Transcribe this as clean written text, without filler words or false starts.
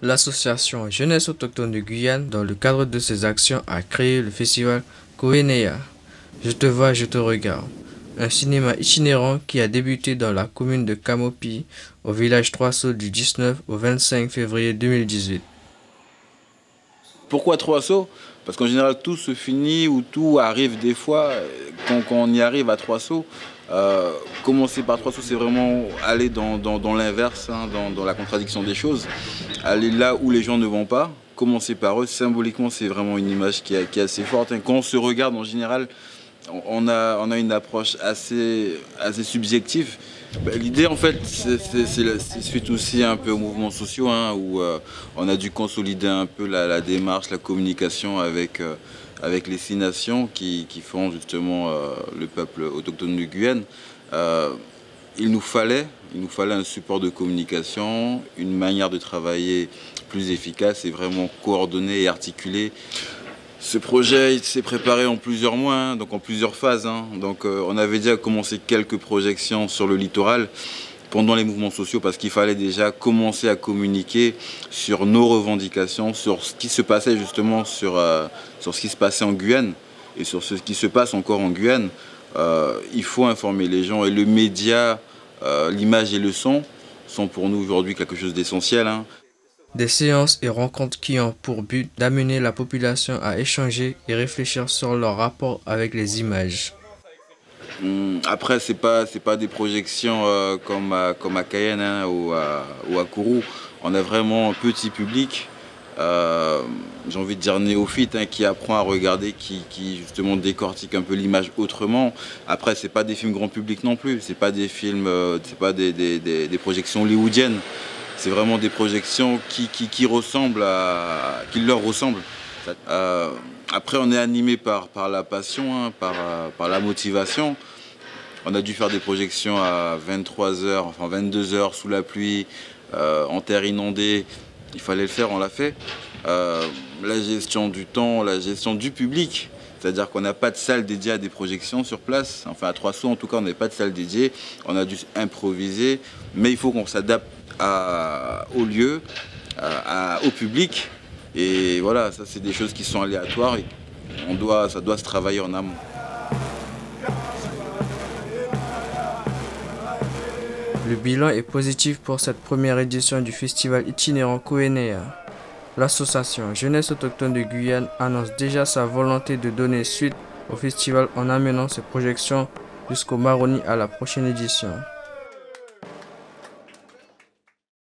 L'association Jeunesse autochtone de Guyane, dans le cadre de ses actions, a créé le festival Koénéa. Je te vois, je te regarde. Un cinéma itinérant qui a débuté dans la commune de Kamopi, au village Trois Sceaux du 19 au 25 février 2018. Pourquoi Trois Sceaux? Parce qu'en général, tout se finit ou tout arrive des fois quand on y arrive à Trois Sceaux. Commencer par Trois Sceaux, c'est vraiment aller dans l'inverse, hein, dans la contradiction des choses. Aller là où les gens ne vont pas. Commencer par eux, symboliquement, c'est vraiment une image qui est assez forte. Quand on se regarde, en général, on a une approche assez subjective. L'idée, en fait, c'est suite aussi un peu aux mouvements sociaux, hein, où on a dû consolider un peu la démarche, la communication avec les 6 nations qui font justement le peuple autochtone de Guyane. Il nous fallait un support de communication, une manière de travailler plus efficace et vraiment coordonnée et articulée. Ce projet s'est préparé en plusieurs mois, hein, donc en plusieurs phases. Hein. Donc, on avait déjà commencé quelques projections sur le littoral pendant les mouvements sociaux parce qu'il fallait déjà commencer à communiquer sur nos revendications, sur ce qui se passait justement sur ce qui se passait en Guyane et sur ce qui se passe encore en Guyane. Il faut informer les gens et le média, l'image et le son sont pour nous aujourd'hui quelque chose d'essentiel. Hein. Des séances et rencontres qui ont pour but d'amener la population à échanger et réfléchir sur leur rapport avec les images. Après, c'est pas des projections comme à Cayenne, hein, ou à Kourou. On a vraiment un petit public, j'ai envie de dire néophyte, hein, qui apprend à regarder, qui justement décortique un peu l'image autrement. Après, c'est pas des films grand public non plus, c'est pas des films, c'est pas des projections hollywoodiennes. C'est vraiment des projections qui leur ressemblent. Après, on est animé par la passion, hein, par la motivation. On a dû faire des projections à 23h, enfin 22h sous la pluie, en terre inondée. Il fallait le faire, on l'a fait. La gestion du temps, la gestion du public. C'est-à-dire qu'on n'a pas de salle dédiée à des projections sur place. Enfin, à Trois Sceaux, en tout cas, on n'avait pas de salle dédiée. On a dû improviser. Mais il faut qu'on s'adapte au lieu, au public. Et voilà, ça, c'est des choses qui sont aléatoires et ça doit se travailler en amont. Le bilan est positif pour cette première édition du festival itinérant Koénéa. L'association Jeunesse autochtone de Guyane annonce déjà sa volonté de donner suite au festival en amenant ses projections jusqu'au Maroni à la prochaine édition.